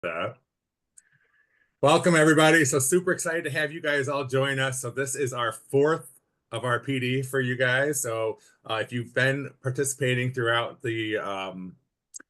that. Welcome, everybody. So super excited to have you guys all join us. So this is our fourth of our PD for you guys. So if you've been participating throughout the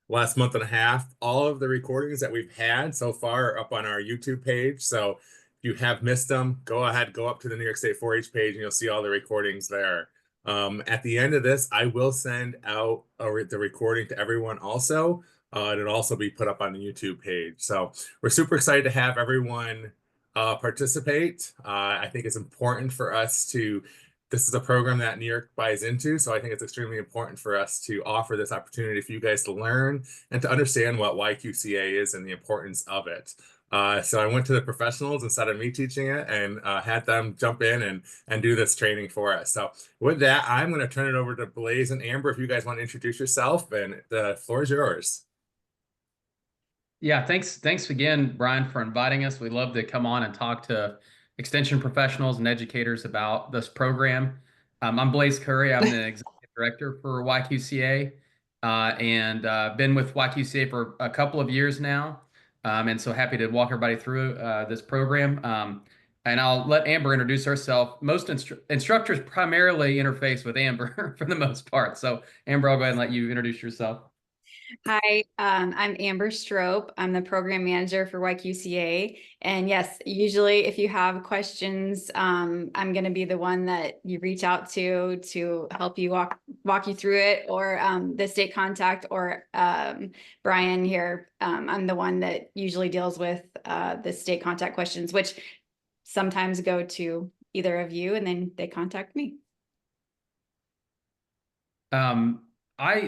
last month and a half, all of the recordings that we've had so far are up on our YouTube page. So if you have missed them, go ahead, go up to the New York State 4-H page, and you'll see all the recordings there. At the end of this, I will send out the recording to everyone also. It'll also be put up on the YouTube page. So we're super excited to have everyone participate. I think it's important for us to, this is a program that New York buys into, so I think it's extremely important for us to offer this opportunity for you guys to learn and to understand what YQCA is and the importance of it. So I went to the professionals instead of me teaching it and had them jump in and do this training for us. So with that, I'm going to turn it over to Blaze and Amber if you guys want to introduce yourself, and the floor is yours. Yeah, thanks again, Brian, for inviting us. We love to come on and talk to extension professionals and educators about this program. I'm Blaze Curry. I'm the executive director for YQCA, and been with YQCA for a couple of years now, and so happy to walk everybody through this program. And I'll let Amber introduce herself. Most instructors primarily interface with Amber for the most part. So Amber, I'll go ahead and let you introduce yourself. Hi, I'm Amber Strope. I'm the program manager for YQCA. And yes, usually if you have questions, I'm going to be the one that you reach out to help you walk you through it, or the state contact, or Brian here. I'm the one that usually deals with the state contact questions, which sometimes go to either of you, and then they contact me.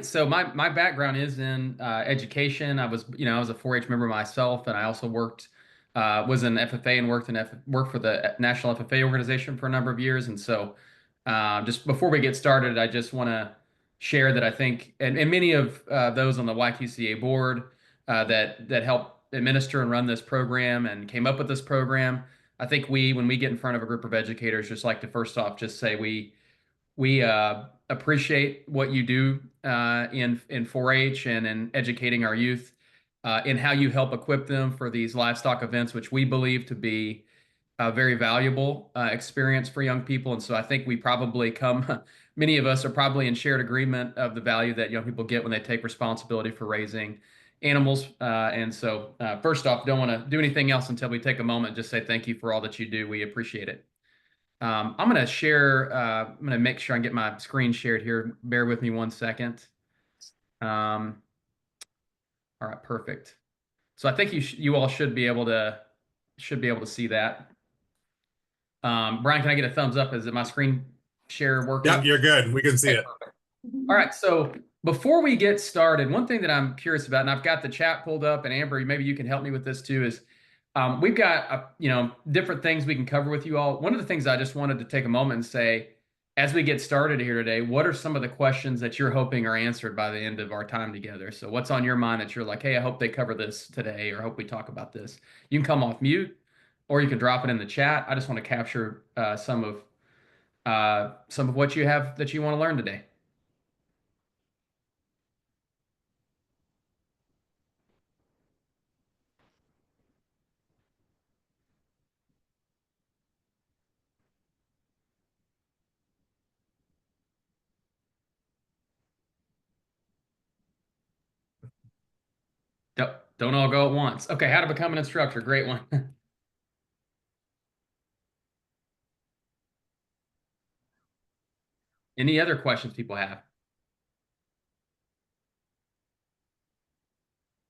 So my background is in education. I was a 4-H member myself, and I also was in FFA and worked for the National FFA organization for a number of years. And so, just before we get started, I just want to share that I think, and many of those on the YQCA board that help administer and run this program and came up with this program, I think when we get in front of a group of educators, just like to first off just say we appreciate what you do in 4-H and in educating our youth in how you help equip them for these livestock events, which we believe to be a very valuable experience for young people. And so I think many of us are probably in shared agreement of the value that young people get when they take responsibility for raising animals. And so first off, don't want to do anything else until we take a moment and just say thank you for all that you do. We appreciate it. I'm going to share, I'm going to make sure I get my screen shared here. Bear with me one second. All right, perfect. So I think you all should be able to see that. Brian, can I get a thumbs up? Is it my screen share working? Yep, you're good. We can see it. Perfect. All right, so before we get started, one thing that I'm curious about, and I've got the chat pulled up, and Amber, maybe you can help me with this too, is we've got different things we can cover with you all. One of the things I just wanted to take a moment and say, as we get started here today, what are some of the questions that you're hoping are answered by the end of our time together? So what's on your mind that you're like, hey, I hope they cover this today, or I hope we talk about this? You can come off mute, or you can drop it in the chat. I just want to capture some of what you have that you want to learn today. Don't all go at once. Okay, how to become an instructor. Great one. Any other questions people have?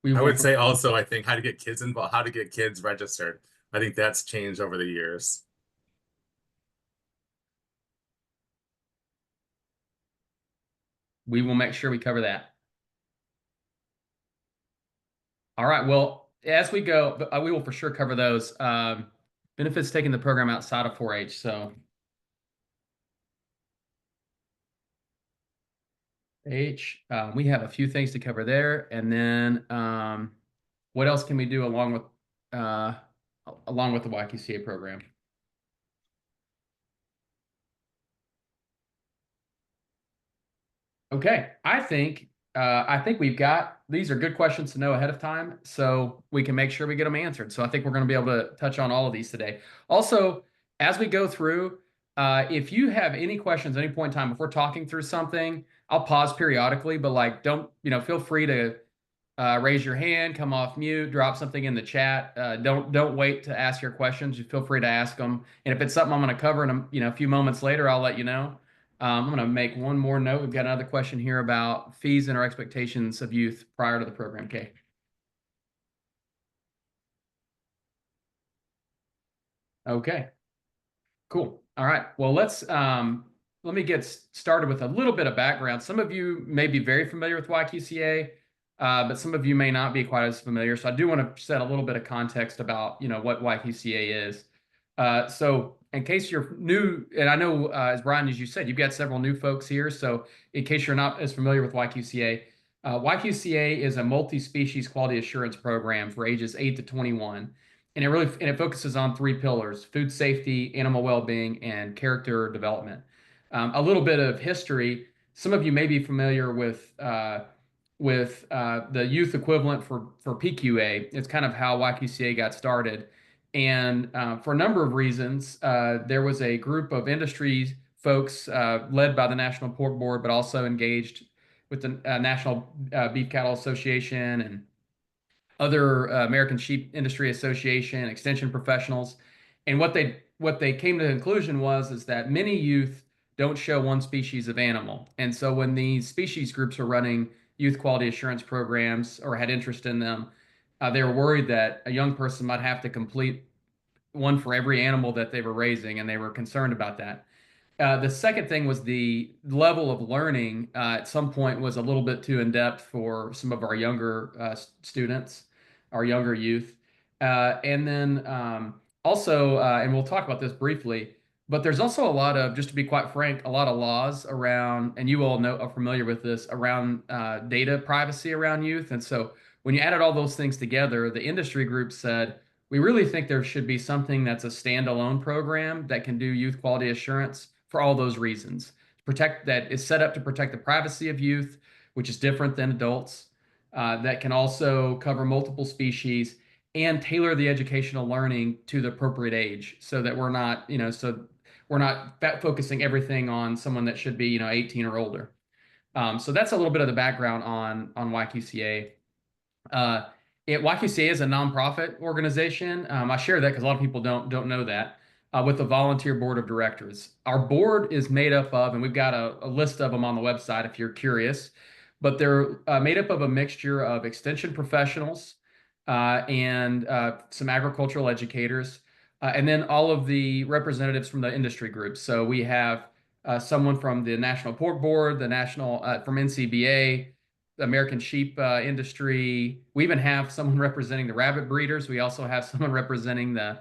I would say also, I think how to get kids involved, how to get kids registered. I think that's changed over the years. We will make sure we cover that. All right. Well, as we go, we will for sure cover those benefits taking the program outside of 4-H. So we have a few things to cover there, and then what else can we do along with the YQCA program? Okay, I think I think these are good questions to know ahead of time so we can make sure we get them answered. So I think we're going to be able to touch on all of these today. Also, as we go through, if you have any questions at any point in time, if we're talking through something, I'll pause periodically, but like don't, feel free to raise your hand, come off mute, drop something in the chat. Don't wait to ask your questions. You feel free to ask them. And if it's something I'm going to cover in a few moments later, I'll let you know. I'm going to make one more note. We've got another question here about fees and our expectations of youth prior to the program. Okay. Okay. Cool. All right. Well, let me get started with a little bit of background. Some of you may be very familiar with YQCA, but some of you may not be quite as familiar. So I do want to set a little bit of context about what YQCA is. So in case you're new, and I know as Brian, as you said, you've got several new folks here. So in case you're not as familiar with YQCA, YQCA is a multi-species quality assurance program for ages 8 to 21. And it focuses on three pillars: food safety, animal well-being, and character development. A little bit of history. Some of you may be familiar with the youth equivalent for PQA. It's kind of how YQCA got started. And for a number of reasons, there was a group of industry folks led by the National Pork Board, but also engaged with the National Beef Cattle Association and other American Sheep Industry Association, extension professionals. And what they came to the conclusion is that many youth don't show one species of animal. And so when these species groups are running youth quality assurance programs or had interest in them, they were worried that a young person might have to complete one for every animal that they were raising, and they were concerned about that. The second thing was the level of learning at some point was a little bit too in depth for some of our younger students, our younger youth. And then also, and we'll talk about this briefly, but there's also a lot of, just to be quite frank, a lot of laws around, and you all are familiar with this, around data privacy around youth. And so when you added all those things together, the industry group said, we really think there should be something that's a standalone program that can do youth quality assurance for all those reasons. That is set up to protect the privacy of youth, which is different than adults, that can also cover multiple species and tailor the educational learning to the appropriate age so that we're not, focusing everything on someone that should be, 18 or older. So that's a little bit of the background on YQCA. YQCA is a nonprofit organization. I share that because a lot of people don't know that. With a volunteer board of directors. Our board is made up of, and we've got a list of them on the website if you're curious, but they're made up of a mixture of extension professionals and some agricultural educators, and then all of the representatives from the industry groups. So we have someone from the National Pork Board, from NCBA, the American sheep industry. We even have someone representing the rabbit breeders. We also have someone representing the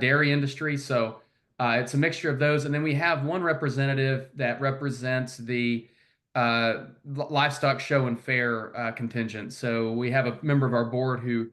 dairy industry. So it's a mixture of those. And then we have one representative that represents the livestock show and fair contingent. So we have a member of our board who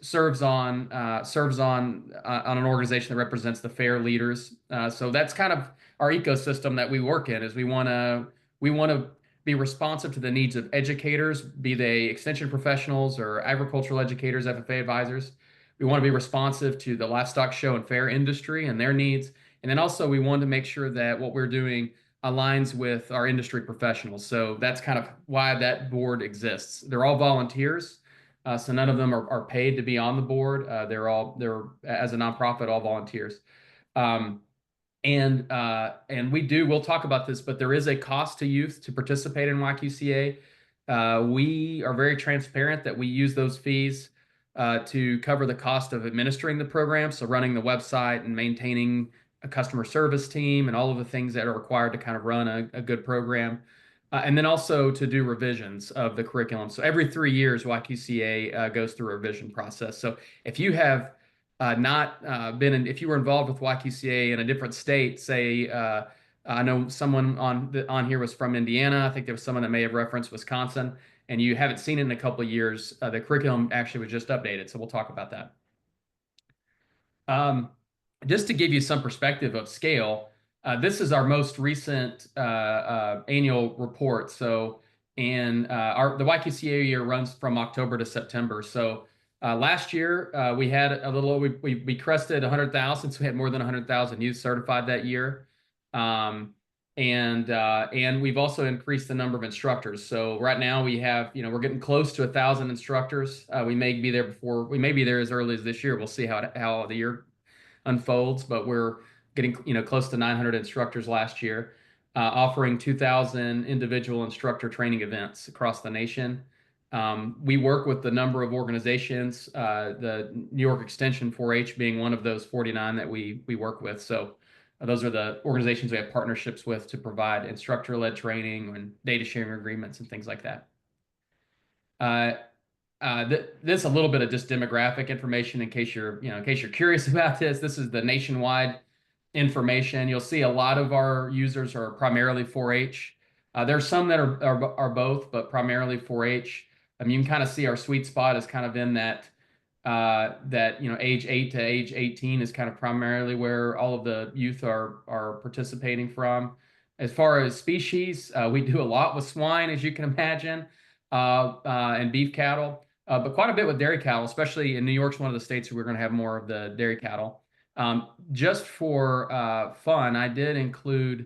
serves on an organization that represents the fair leaders. So that's kind of our ecosystem that we work in. Is we want to be responsive to the needs of educators, be they extension professionals or agricultural educators, FFA advisors. We want to be responsive to the livestock show and fair industry and their needs. And then also we want to make sure that what we're doing aligns with our industry professionals. So that's kind of why that board exists. They're all volunteers. So none of them are paid to be on the board. They're as a nonprofit, all volunteers. And we'll talk about this, but there is a cost to youth to participate in YQCA. We are very transparent that we use those fees to cover the cost of administering the program, so running the website and maintaining a customer service team and all of the things that are required to kind of run a good program. And then also to do revisions of the curriculum. So every 3 years, YQCA goes through a revision process. So if you have if you were involved with YQCA in a different state, say, I know someone on here was from Indiana. I think there was someone that may have referenced Wisconsin, and you haven't seen it in a couple of years. The curriculum actually was just updated, so we'll talk about that. Just to give you some perspective of scale, this is our most recent annual report. So And the YQCA year runs from October to September. So last year we had a little, we crested 100,000, so we had more than 100,000 youth certified that year. And we've also increased the number of instructors. So right now we have, we're getting close to 1,000 instructors. We may be there as early as this year. We'll see how the year unfolds, but we're getting, close to 900 instructors last year, offering 2,000 individual instructor training events across the nation. We work with a number of organizations, the New York Extension 4-H being one of those 49 that we work with. So those are the organizations we have partnerships with to provide instructor-led training and data sharing agreements and things like that. This is a little bit of just demographic information in case you're curious about this. This is the nationwide information. You'll see a lot of our users are primarily 4-H. There's some that are both, but primarily 4-H. You can kind of see our sweet spot is kind of in that age 8 to age 18 is kind of primarily where all of the youth are participating from. As far as species, we do a lot with swine, as you can imagine, and beef cattle, but quite a bit with dairy cattle, especially in New York's one of the states where we're going to have more of the dairy cattle. Just for fun, I did include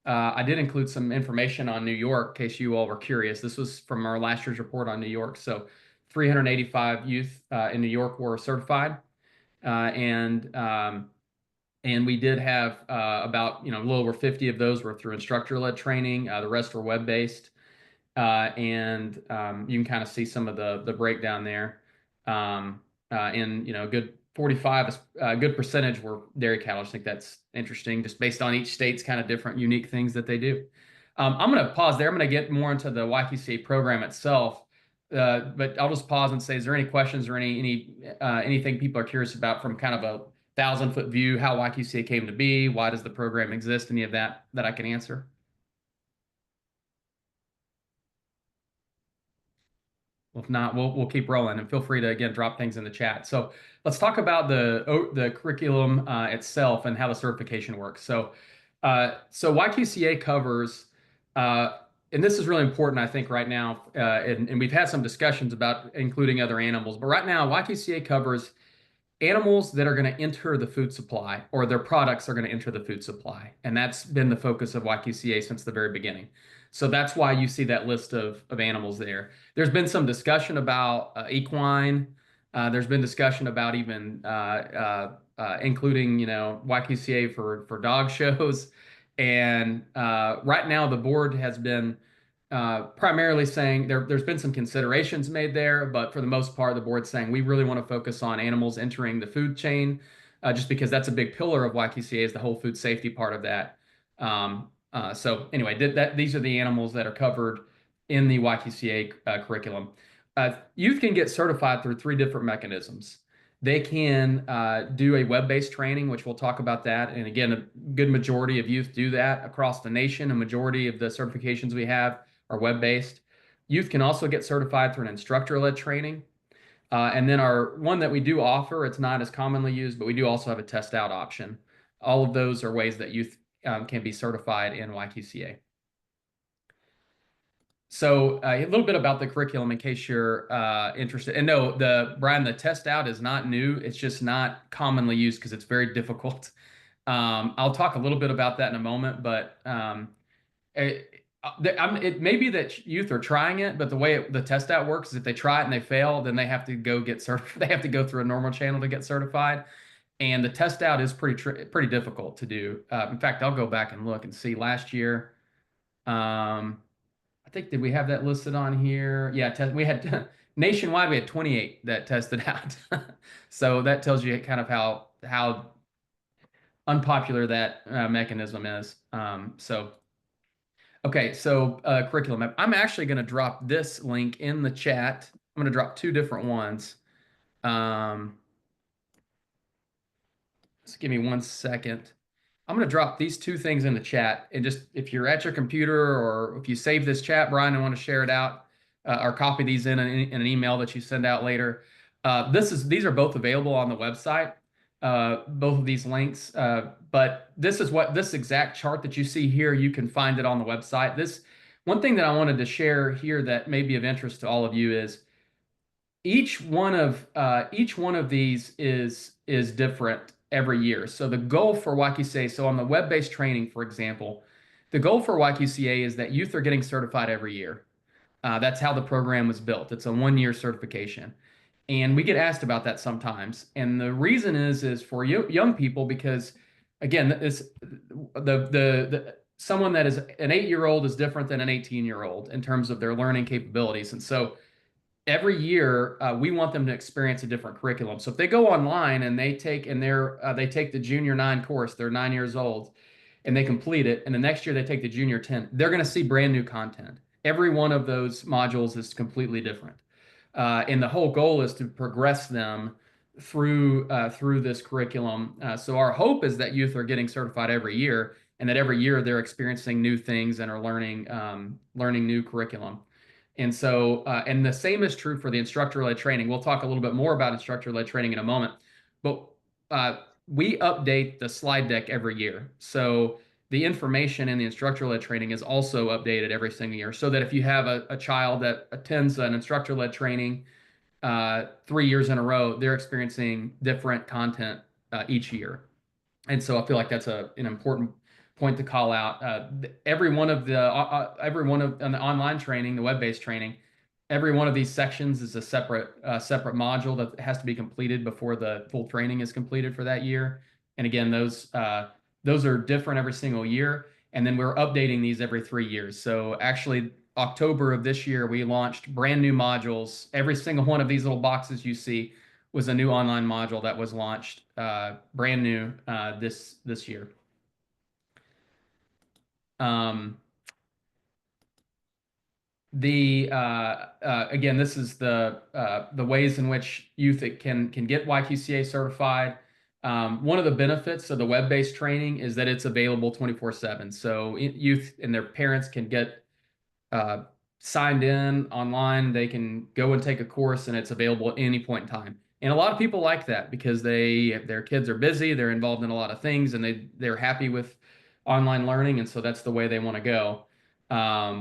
some information on New York in case you all were curious. This was from our last year's report on New York. So 385 youth in New York were certified, and we did have about a little over 50 of those were through instructor-led training. The rest were web-based, and you can kind of see some of the breakdown there. And good 45, a good percentage were dairy cattle. I just think that's interesting, just based on each state's kind of different, unique things that they do. I'm going to pause there. I'm going to get more into the YQCA program itself, but I'll just pause and say, is there any questions or anything people are curious about from kind of a 1,000-foot view, how YQCA came to be, why does the program exist, any of that I can answer? Well, if not, we'll keep rolling, and feel free to, again, drop things in the chat. So let's talk about the curriculum itself and how the certification works. So YQCA covers, and this is really important, I think, right now, and we've had some discussions about including other animals, but right now YQCA covers animals that are going to enter the food supply, or their products are going to enter the food supply. And that's been the focus of YQCA since the very beginning. So that's why you see that list of animals there. There's been some discussion about equine. There's been discussion about even including, YQCA for dog shows. And right now the board has been primarily saying there's been some considerations made there, but for the most part, the board's saying we really want to focus on animals entering the food chain, just because that's a big pillar of YQCA, is the whole food safety part of that. So anyway, these are the animals that are covered in the YQCA curriculum. Youth can get certified through 3 different mechanisms. They can do a web-based training, which we'll talk about that. And again, a good majority of youth do that across the nation. A majority of the certifications we have are web-based. Youth can also get certified through an instructor-led training. And then our one that we do offer, it's not as commonly used, but we do also have a test out option. All of those are ways that youth can be certified in YQCA. So a little bit about the curriculum in case you're interested. And no, Brian, the test out is not new. It's just not commonly used because it's very difficult. I'll talk a little bit about that in a moment, but it may be that youth are trying it, but the way the test out works is if they try it and they fail, then they have to go get certified. They have to go through a normal channel to get certified. And the test out is pretty difficult to do. In fact, I'll go back and look and see last year. I think, did we have that listed on here? Yeah, we had nationwide, we had 28 that tested out. So that tells you kind of how unpopular that mechanism is. Okay, so curriculum. I'm actually going to drop this link in the chat. I'm going to drop 2 different ones. Just give me 1 second. I'm going to drop these 2 things in the chat, and just if you're at your computer or if you save this chat, Brian, and want to share it out or copy these in an email that you send out later. These are both available on the website, both of these links. But this exact chart that you see here, you can find it on the website. One thing that I wanted to share here that may be of interest to all of you is each one of these is different every year. So the goal for YQCA, so on the web-based training, for example, the goal for YQCA is that youth are getting certified every year. That's how the program was built. It's a 1-year certification. And we get asked about that sometimes. And the reason is for young people, because again, the someone that is an 8-year-old is different than an 18-year-old in terms of their learning capabilities. And so every year we want them to experience a different curriculum. So if they go online and they take they take the junior 9 course, they're 9 years old, and they complete it, and the next year they take the junior 10, they're going to see brand new content. Every one of those modules is completely different. And the whole goal is to progress them through this curriculum. So our hope is that youth are getting certified every year, and that every year they're experiencing new things and are learning new curriculum. And so, and the same is true for the instructor-led training. We'll talk a little bit more about instructor-led training in a moment, but we update the slide deck every year. So the information in the instructor-led training is also updated every single year, so that if you have a child that attends an instructor-led training 3 years in a row, they're experiencing different content each year. And so I feel like that's an important point to call out. Every one of the online training, the web-based training, every one of these sections is a separate module that has to be completed before the full training is completed for that year. And again, those are different every single year. And then we're updating these every 3 years. So actually, October of this year, we launched brand new modules. Every single one of these little boxes you see was a new online module that was launched brand new this year. Again, this is the ways in which youth can get YQCA certified. One of the benefits of the web-based training is that it's available 24/7. So youth and their parents can get signed in online. They can go and take a course, and it's available at any point in time. And a lot of people like that because their kids are busy, they're involved in a lot of things, and they're happy with online learning, and so that's the way they want to go.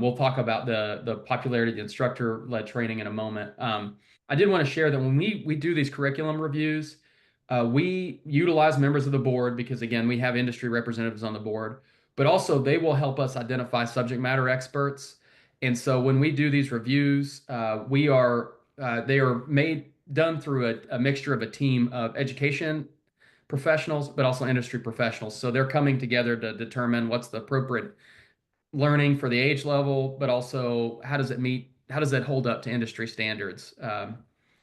We'll talk about the popularity of the instructor-led training in a moment. I did want to share that when we do these curriculum reviews, we utilize members of the board because, again, we have industry representatives on the board, but also they will help us identify subject matter experts. And so when we do these reviews, they are done through a mixture of a team of education professionals, but also industry professionals. So they're coming together to determine what's the appropriate learning for the age level, but also how does it hold up to industry standards?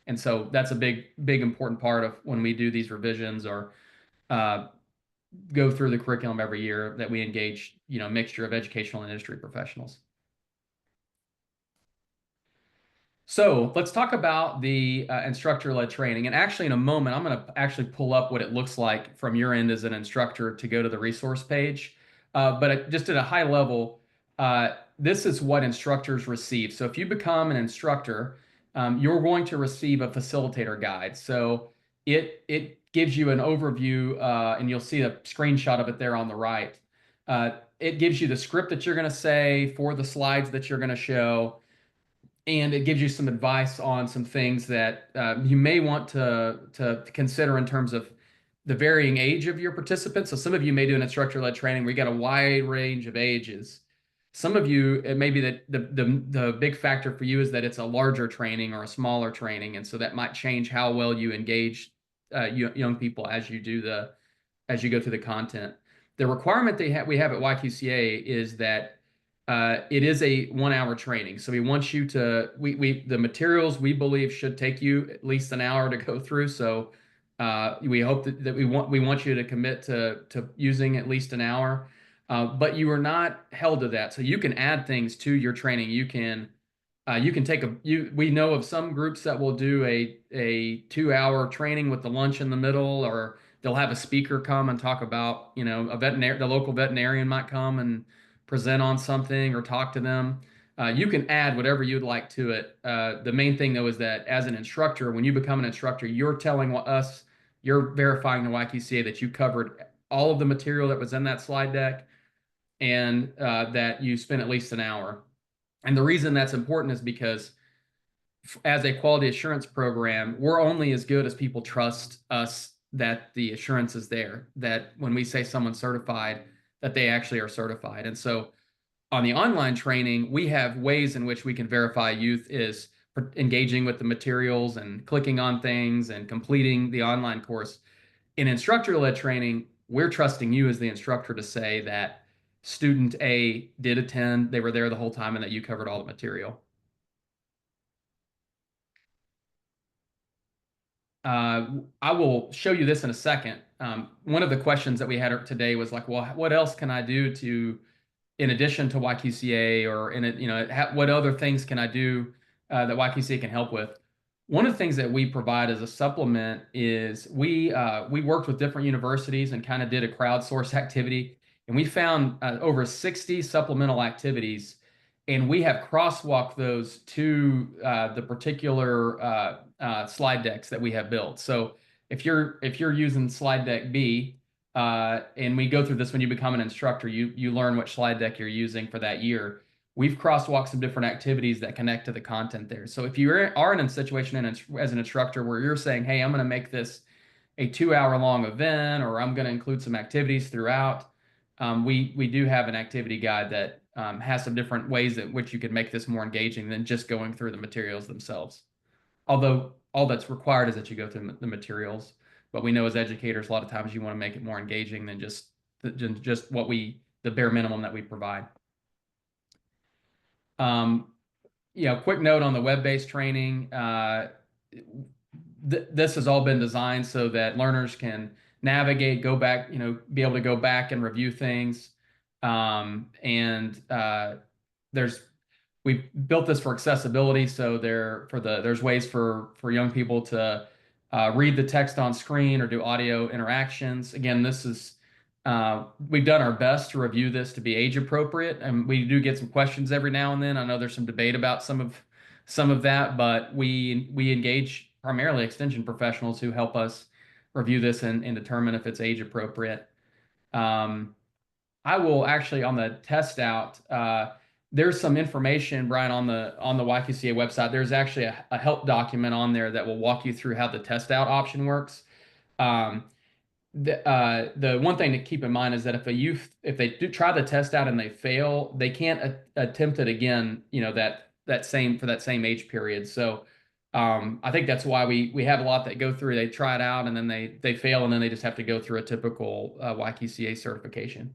And so that's a big important part of when we do these revisions or go through the curriculum every year, that we engage, a mixture of educational and industry professionals. So let's talk about the instructor-led training. And actually, in a moment, I'm going to actually pull up what it looks like from your end as an instructor to go to the resource page. But just at a high level, this is what instructors receive. So if you become an instructor, you're going to receive a facilitator guide. So it gives you an overview, and you'll see a screenshot of it there on the right. It gives you the script that you're going to say for the slides that you're going to show. And it gives you some advice on some things that you may want to consider in terms of the varying age of your participants. So some of you may do an instructor-led training where you got a wide range of ages. Some of you, it may be that the big factor for you is that it's a larger training or a smaller training, and so that might change how well you engage young people as you go through the content. The requirement we have at YQCA is that it is a 1-hour training. So we want you to, the materials we believe should take you at least an hour to go through. So we hope that we want you to commit to using at least an hour, but you are not held to that. So you can add things to your training. You can take we know of some groups that will do a 2-hour training with the lunch in the middle, or they'll have a speaker come and talk about, the local veterinarian might come and present on something or talk to them. You can add whatever you'd like to it. The main thing, though, is that as an instructor, when you become an instructor, you're telling us, you're verifying the YQCA that you covered all of the material that was in that slide deck, and that you spent at least an hour. And the reason that's important is because as a quality assurance program, we're only as good as people trust us that the assurance is there, that when we say someone's certified, that they actually are certified. And so on the online training, we have ways in which we can verify youth is engaging with the materials and clicking on things and completing the online course. In instructor-led training, we're trusting you as the instructor to say that student A did attend, they were there the whole time, and that you covered all the material. I will show you this in a second. One of the questions that we had today was like, well, what else can I do to, in addition to YQCA, or in it, what other things can I do that YQCA can help with? One of the things that we provide as a supplement is we worked with different universities and kind of did a crowdsource activity, and we found over 60 supplemental activities, and we have crosswalked those to the particular slide decks that we have built. So if you're using slide deck B, and we go through this when you become an instructor, you learn what slide deck you're using for that year. We've crosswalked some different activities that connect to the content there. So if you are in a situation as an instructor where you're saying, hey, I'm going to make this a 2-hour long event, or I'm going to include some activities throughout, we do have an activity guide that has some different ways in which you could make this more engaging than just going through the materials themselves. Although all that's required is that you go through the materials. But we know as educators, a lot of times you want to make it more engaging than just the bare minimum that we provide. Quick note on the web-based training. This has all been designed so that learners can navigate, go back, be able to go back and review things. We've built this for accessibility, so there's ways for young people to read the text on screen or do audio interactions. Again, we've done our best to review this to be age appropriate, and we do get some questions every now and then. I know there's some debate about some of that, but we engage primarily extension professionals who help us review this and determine if it's age appropriate. I will actually, on the test out, there's some information, Brian, on the YQCA website. There's actually a help document on there that will walk you through how the test out option works. The one thing to keep in mind is that if they do try the test out and they fail, they can't attempt it again, that same age period. So I think that's why we have a lot that go through, they try it out and then they fail, and then they just have to go through a typical YQCA certification.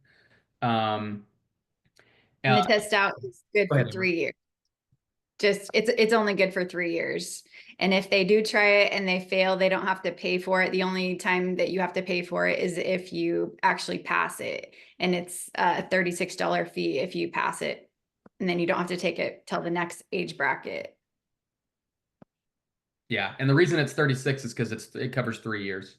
And the test out is good for 3 years. It's only good for 3 years. And if they do try it and they fail, they don't have to pay for it. The only time that you have to pay for it is if you actually pass it. And it's a $36 fee if you pass it. And then you don't have to take it till the next age bracket. Yeah. And the reason it's 36 is because it covers 3 years.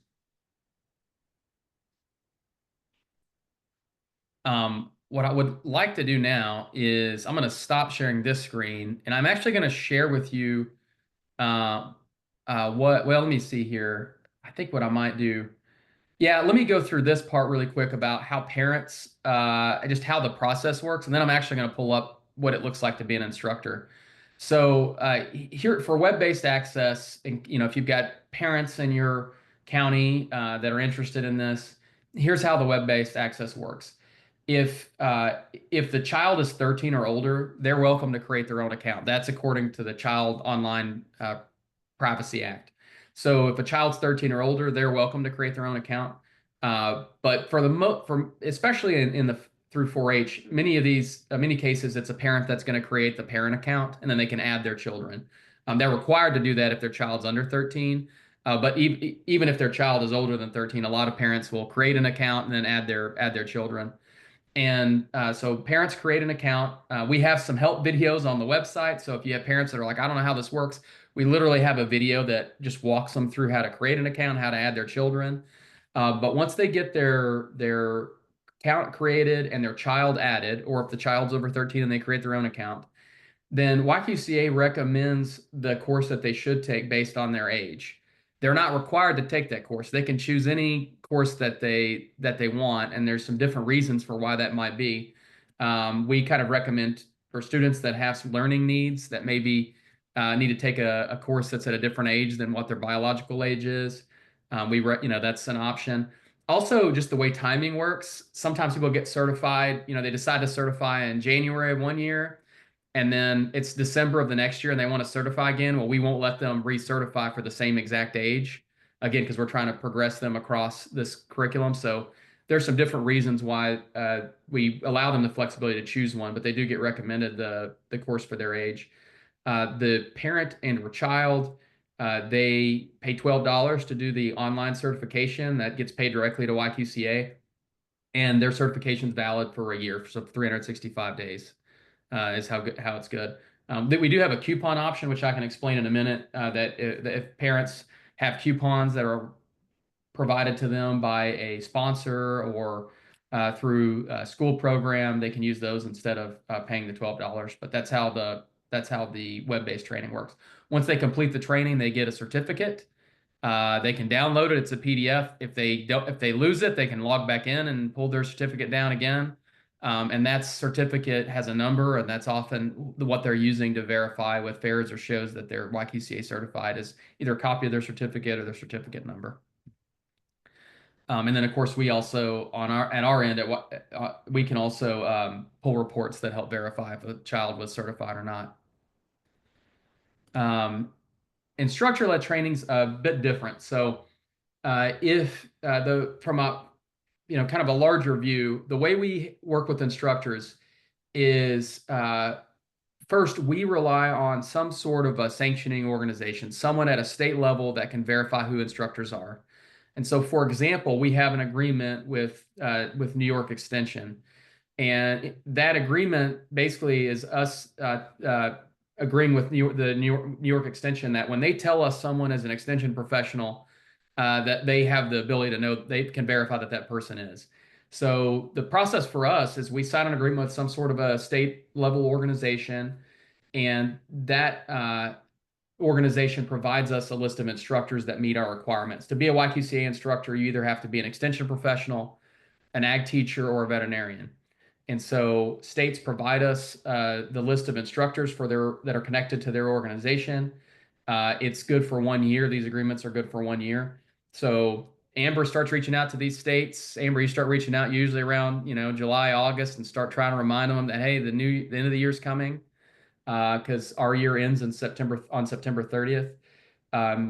What I would like to do now is I'm going to stop sharing this screen, and I'm actually going to share with you well, let me see here. I think what I might do, let me go through this part really quick about how parents, just how the process works, and then I'm actually going to pull up what it looks like to be an instructor. So here for web-based access, and if you've got parents in your county that are interested in this, here's how the web-based access works. If the child is 13 or older, they're welcome to create their own account. That's according to the Child Online Privacy Act. So if a child's 13 or older, they're welcome to create their own account. But especially in through 4-H, many cases, it's a parent that's going to create the parent account, and then they can add their children. They're required to do that if their child's under 13. But even if their child is older than 13, a lot of parents will create an account and then add their children. And so parents create an account. We have some help videos on the website. So if you have parents that are like, I don't know how this works, we literally have a video that just walks them through how to create an account, how to add their children. But once they get their account created and their child added, or if the child's over 13 and they create their own account, then YQCA recommends the course that they should take based on their age. They're not required to take that course. They can choose any course that they want, and there's some different reasons for why that might be. We kind of recommend for students that have some learning needs that maybe need to take a course that's at a different age than what their biological age is. That's an option. Also, just the way timing works. Sometimes people get certified, they decide to certify in January of one year, and then it's December of the next year and they want to certify again. Well, we won't let them recertify for the same exact age again, because we're trying to progress them across this curriculum. So there's some different reasons why we allow them the flexibility to choose one, but they do get recommended the course for their age. The parent and or child, they pay $12 to do the online certification that gets paid directly to YQCA, and their certification is valid for a year, so 365 days is how it's good. We do have a coupon option, which I can explain in a minute. That if parents have coupons that are provided to them by a sponsor or through a school program, they can use those instead of paying the $12. But that's how the web-based training works. Once they complete the training, they get a certificate. They can download it. It's a PDF. If they lose it, they can log back in and pull their certificate down again. And that certificate has a number, and that's often what they're using to verify with fairs or shows that they're YQCA certified, is either a copy of their certificate or their certificate number. And then, of course, we also at our end we can also pull reports that help verify if a child was certified or not. Instructor-led training's a bit different. So if from a kind of a larger view, the way we work with instructors is first, we rely on some sort of a sanctioning organization, someone at a state level that can verify who instructors are. And so, for example, we have an agreement with New York Extension, and that agreement basically is us agreeing with the New York Extension that when they tell us someone is an extension professional, that they have the ability to know, they can verify that that person is. So the process for us is we sign an agreement with some sort of a state level organization, and that organization provides us a list of instructors that meet our requirements. To be a YQCA instructor, you either have to be an extension professional, an ag teacher, or a veterinarian. And so states provide us the list of instructors that are connected to their organization. It's good for 1 year. These agreements are good for 1 year. So Amber starts reaching out to these states. Amber, you start reaching out usually around July, August, and start trying to remind them that, hey, the end of the year is coming, because our year ends on September 30th.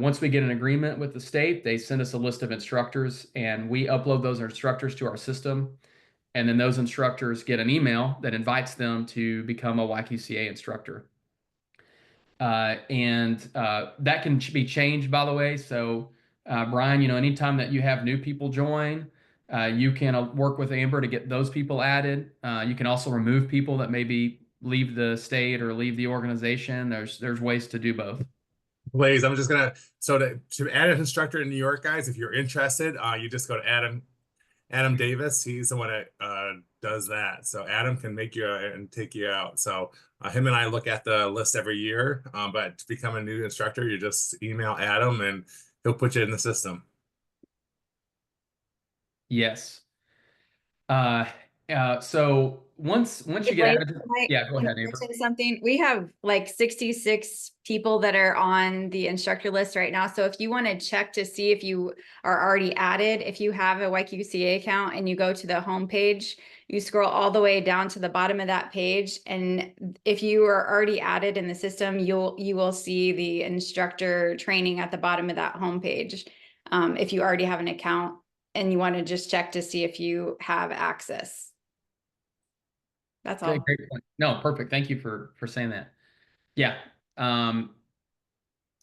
Once we get an agreement with the state, they send us a list of instructors, and we upload those instructors to our system. And then those instructors get an email that invites them to become a YQCA instructor. And that can be changed, by the way. So, Brian, anytime that you have new people join, you can work with Amber to get those people added. You can also remove people that maybe leave the state or leave the organization. There's ways to do both. Blaze, I'm just gonna to add an instructor in New York, guys. If you're interested, you just go to Adam Davis. He's the one that does that. So Adam can make you and take you out. So him and I look at the list every year. But to become a new instructor, you just email Adam and he'll put you in the system. Yes. So once you get added, yeah, go ahead, Amber. Something, we have like 66 people that are on the instructor list right now. So if you want to check to see if you are already added, if you have a YQCA account and you go to the home page, you scroll all the way down to the bottom of that page, and if you are already added in the system, you will see the instructor training at the bottom of that home page. If you already have an account and you want to just check to see if you have access. That's all. Great point. No, perfect. Thank you for saying that. Yeah. And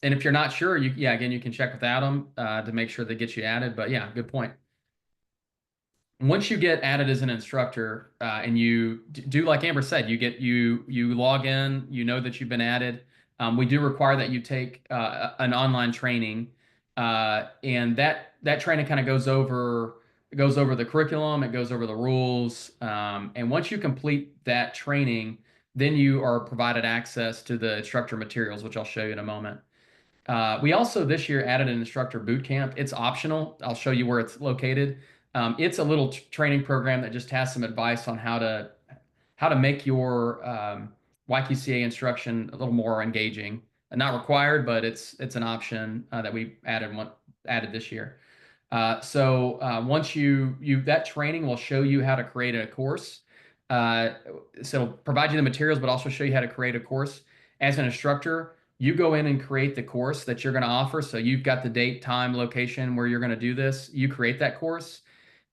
if you're not sure, again, you can check with Adam to make sure they get you added. But yeah, good point. Once you get added as an instructor, and you do like Amber said, you log in, that you've been added. We do require that you take an online training, and that training kind of goes over the curriculum, it goes over the rules, and once you complete that training, then you are provided access to the instructor materials, which I'll show you in a moment. We also this year added an instructor boot camp. It's optional. I'll show you where it's located. It's a little training program that just has some advice on how to make your YQCA instruction a little more engaging. Not required, but it's an option that we added this year. Once that training will show you how to create a course. So provide you the materials, but also show you how to create a course. As an instructor, you go in and create the course that you're going to offer. So you've got the date, time, location where you're going to do this. You create that course.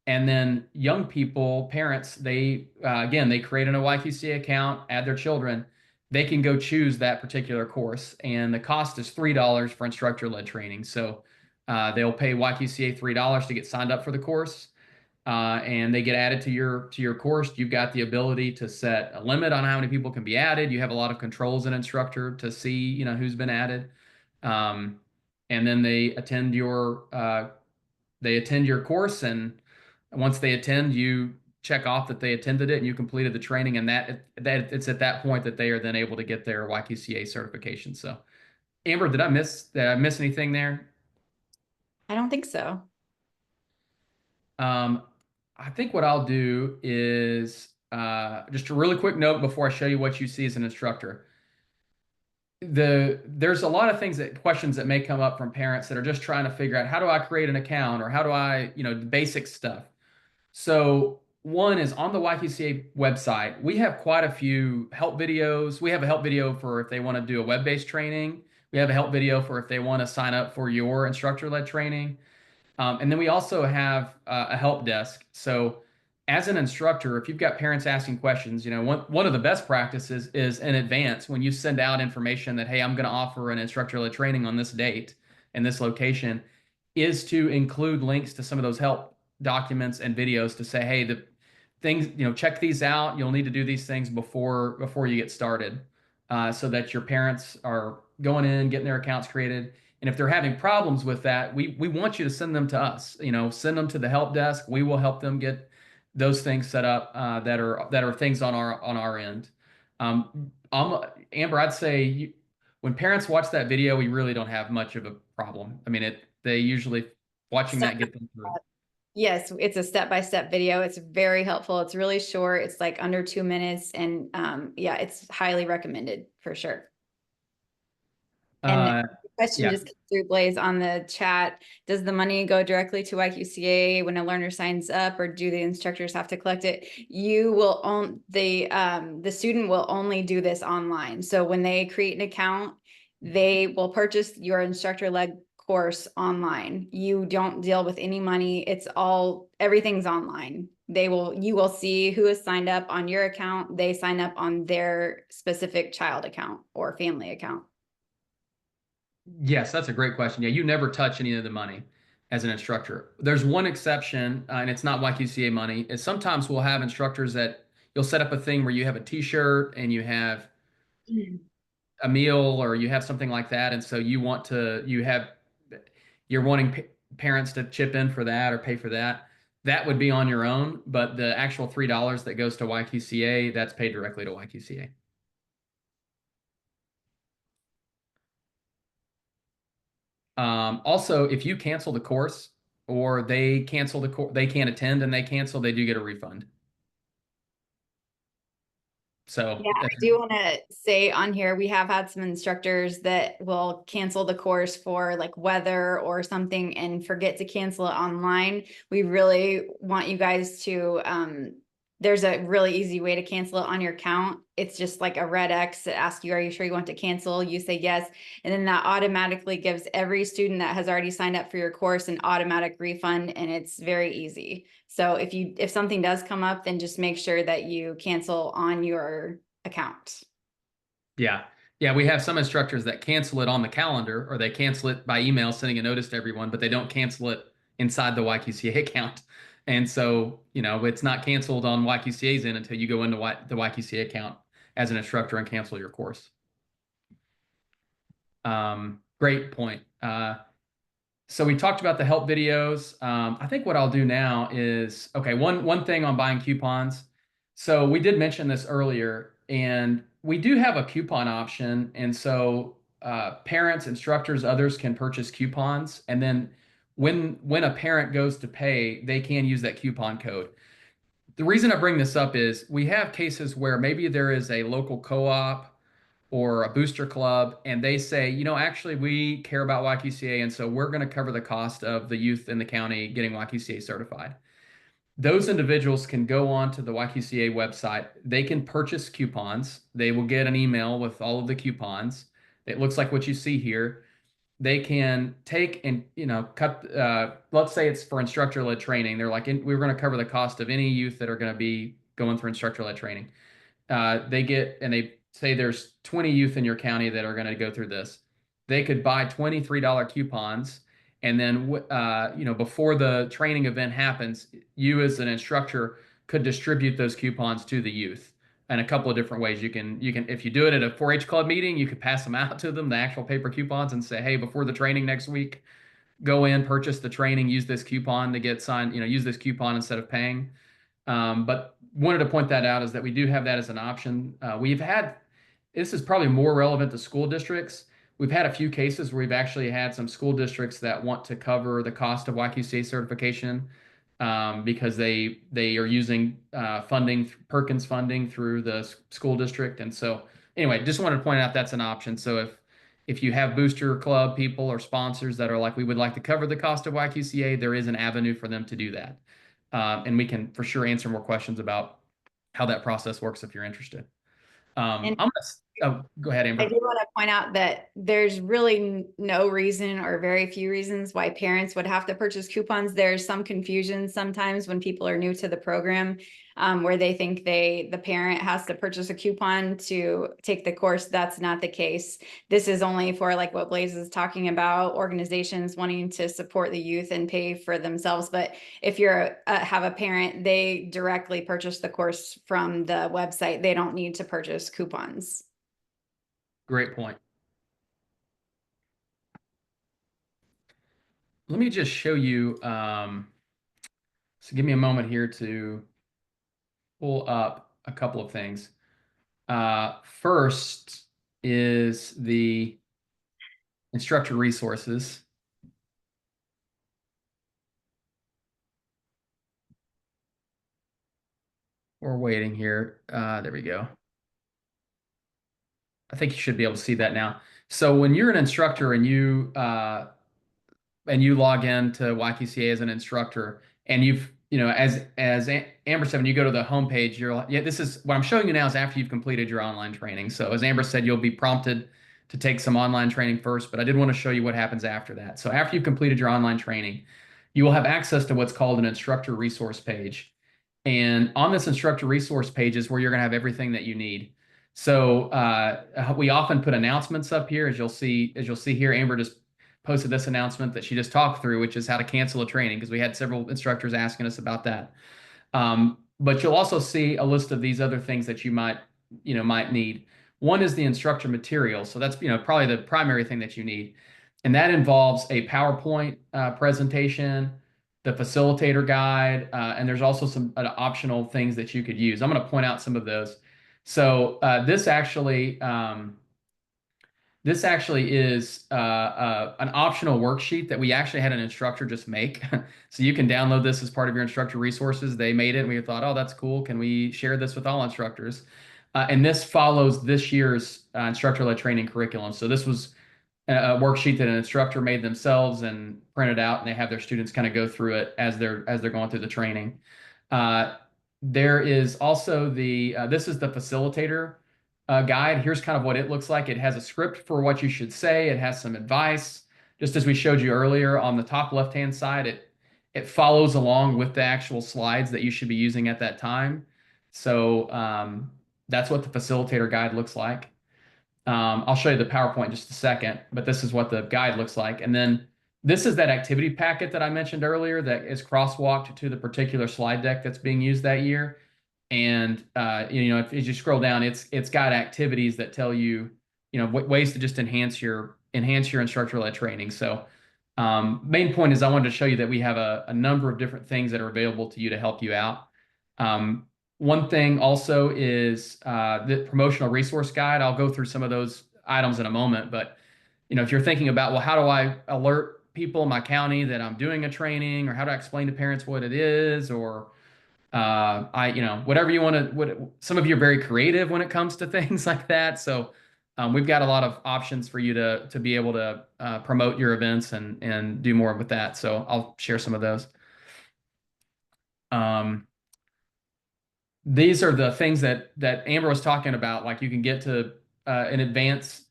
And then young people, parents, they again, they create an YQCA account, add their children. They can go choose that particular course, and the cost is $3 for instructor-led training. So they'll pay YQCA $3 to get signed up for the course, and they get added to your course. You've got the ability to set a limit on how many people can be added. You have a lot of controls as an instructor to see who's been added, and then they attend your course, and once they attend, you check off that they attended it and you completed the training, and that it's at that point that they are then able to get their YQCA certification. So, Amber, did I miss anything there? I don't think so. I think what I'll do is just a really quick note before I show you what you see as an instructor. There's a lot of questions that may come up from parents that are just trying to figure out, how do I create an account, or how do I, basic stuff. So one is on the YQCA website, we have quite a few help videos. We have a help video for if they want to do a web-based training. We have a help video for if they want to sign up for your instructor-led training. And then we also have a help desk. So as an instructor, if you've got parents asking questions, one of the best practices is in advance when you send out information that, hey, I'm going to offer an instructor-led training on this date and this location, is to include links to some of those help documents and videos to say, hey, the things, check these out. You'll need to do these things before you get started, so that your parents are going in, getting their accounts created. And if they're having problems with that, we want you to send them to us. Send them to the help desk. We will help them get those things set up that are things on our end. Amber, I'd say when parents watch that video, we really don't have much of a problem. I mean, they usually watching that get them through. Yes, it's a step-by-step video. It's very helpful. It's really short. It's like under 2 minutes, and yeah, it's highly recommended for sure. And the question just came through, Blaze, on the chat. Does the money go directly to YQCA when a learner signs up, or do the instructors have to collect it? You will own the student will only do this online. So when they create an account, they will purchase your instructor-led course online. You don't deal with any money. Everything's online. You will see who is signed up on your account. They sign up on their specific child account or family account. Yes, that's a great question. Yeah, you never touch any of the money as an instructor. There's one exception, and it's not YQCA money. Is sometimes we'll have instructors that you'll set up a thing where you have a T-shirt and you have a meal, or you have something like that, and so you're wanting parents to chip in for that or pay for that. That would be on your own, but the actual $3 that goes to YQCA, that's paid directly to YQCA. Also, if you cancel the course, or they cancel the course, they can't attend and they cancel, they do get a refund. So yeah, I do want to say on here, we have had some instructors that will cancel the course for like weather or something and forget to cancel it online. We really want you guys to, there's a really easy way to cancel it on your account. It's just like a red X that asks you, are you sure you want to cancel? You say yes. And then that automatically gives every student that has already signed up for your course an automatic refund. And it's very easy. So if something does come up, then just make sure that you cancel on your account. Yeah. Yeah, we have some instructors that cancel it on the calendar, or they cancel it by email, sending a notice to everyone, but they don't cancel it inside the YQCA account. And so, it's not canceled on YQCA's end until you go into the YQCA account as an instructor and cancel your course. Great point. So we talked about the help videos. I think what I'll do now is, okay, one thing on buying coupons. So we did mention this earlier, and we do have a coupon option. And so parents, instructors, others can purchase coupons. And then when a parent goes to pay, they can use that coupon code. The reason I bring this up is we have cases where maybe there is a local co-op or a booster club, and they say, actually, we care about YQCA, and so we're going to cover the cost of the youth in the county getting YQCA certified. Those individuals can go on to the YQCA website. They can purchase coupons. They will get an email with all of the coupons. It looks like what you see here. They can take and cut. Let's say it's for instructor-led training. They're like, we're going to cover the cost of any youth that are going to be going through instructor-led training. They say there's 20 youth in your county that are going to go through this. They could buy $23 coupons, and then before the training event happens, you as an instructor could distribute those coupons to the youth in a couple of different ways. You can if you do it at a 4-H club meeting, you could pass them out to them, the actual paper coupons, and say, hey, before the training next week, go in, purchase the training, use this coupon to get signed, use this coupon instead of paying. But wanted to point that out is that we do have that as an option. This is probably more relevant to school districts. We've had a few cases where we've actually had some school districts that want to cover the cost of YQCA certification because they are using Perkins funding through the school district. And so anyway, just wanted to point out that's an option. So if you have booster club people or sponsors that are like, we would like to cover the cost of YQCA, there is an avenue for them to do that. And we can for sure answer more questions about how that process works if you're interested. Go ahead, Amber. I do want to point out that there's really no reason or very few reasons why parents would have to purchase coupons. There's some confusion sometimes when people are new to the program, where they think the parent has to purchase a coupon to take the course. That's not the case. This is only for, like what Blaze is talking about, organizations wanting to support the youth and pay for themselves. But if you're have a parent, they directly purchase the course from the website. They don't need to purchase coupons. Great point. Let me just show you. So give me a moment here to pull up a couple of things. First is the instructor resources. We're waiting here. There we go. I think you should be able to see that now. So when you're an instructor and you log into YQCA as an instructor, and as Amber said, when you go to the homepage, you're like, yeah, this is what I'm showing you now is after you've completed your online training. So as Amber said, you'll be prompted to take some online training first, but I did want to show you what happens after that. So after you've completed your online training, you will have access to what's called an instructor resource page. And on this instructor resource page is where you're going to have everything that you need. So we often put announcements up here, as you'll see here. Amber just posted this announcement that she just talked through, which is how to cancel a training, because we had several instructors asking us about that. But you'll also see a list of these other things that you might need. One is the instructor material. So that's probably the primary thing that you need. And that involves a PowerPoint presentation, the facilitator guide, and there's also some optional things that you could use. I'm going to point out some of those. So this actually is an optional worksheet that we actually had an instructor just make. So you can download this as part of your instructor resources. They made it, and we thought, oh, that's cool. Can we share this with all instructors? And this follows this year's instructor-led training curriculum. So this was a worksheet that an instructor made themselves and printed out, and they have their students kind of go through it as they're going through the training. There is also this is the facilitator guide. Here's kind of what it looks like. It has a script for what you should say. It has some advice, just as we showed you earlier. On the top left-hand side, it follows along with the actual slides that you should be using at that time. So that's what the facilitator guide looks like. I'll show you the PowerPoint in just a second, but this is what the guide looks like. And then this is that activity packet that I mentioned earlier that is crosswalked to the particular slide deck that's being used that year. And as you scroll down, it's got activities that tell you, ways to just enhance your instructor-led training. So main point is I wanted to show you that we have a number of different things that are available to you to help you out. One thing also is the promotional resource guide. I'll go through some of those items in a moment, but if you're thinking about, well, how do I alert people in my county that I'm doing a training, or how do I explain to parents what it is, or Whatever you want to, some of you are very creative when it comes to things like that. So we've got a lot of options for you to be able to promote your events and do more with that. So I'll share some of those. These are the things that Amber was talking about. Like you can get to in advance.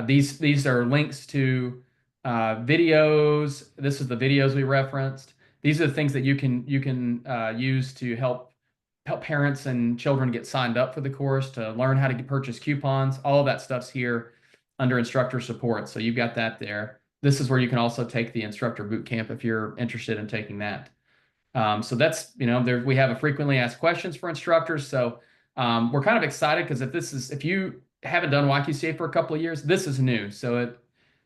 These are links to videos. This is the videos we referenced. These are the things that you can use to help parents and children get signed up for the course, to learn how to purchase coupons. All of that stuff's here under instructor support. So you've got that there. This is where you can also take the instructor boot camp if you're interested in taking that. So that's, we have a frequently asked questions for instructors. So we're kind of excited because if you haven't done YQCA for a couple of years, this is new. So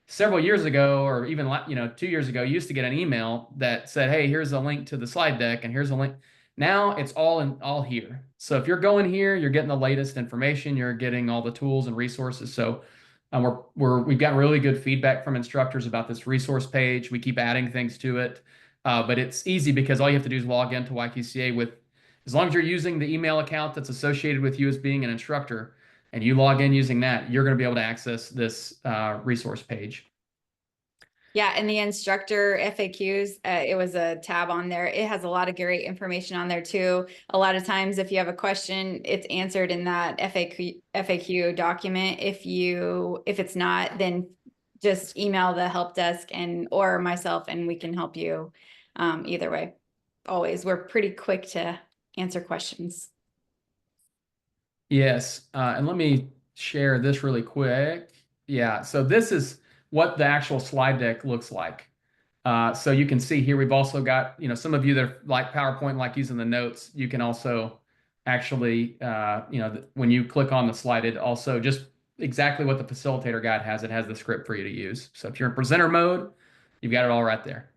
several years ago, or even 2 years ago, you used to get an email that said, "Hey, here's a link to the slide deck, and here's a link." Now it's all here. So if you're going here, you're getting the latest information, you're getting all the tools and resources. So we've got really good feedback from instructors about this resource page. We keep adding things to it. But it's easy because all you have to do is log into YQCA as long as you're using the email account that's associated with you as being an instructor, and you log in using that, you're going to be able to access this resource page. Yeah, and the instructor FAQs, it was a tab on there. It has a lot of great information on there too. A lot of times if you have a question, it's answered in that FAQ document. If it's not, then just email the help desk or myself, and we can help you either way. Always, we're pretty quick to answer questions. Yes, and let me share this really quick. Yeah, so this is what the actual slide deck looks like. So you can see here, we've also got, some of you that like PowerPoint, like using the notes, you can also actually, when you click on the slide, it also just exactly what the facilitator guide has. It has the script for you to use. So if you're in presenter mode, you've got it all right there.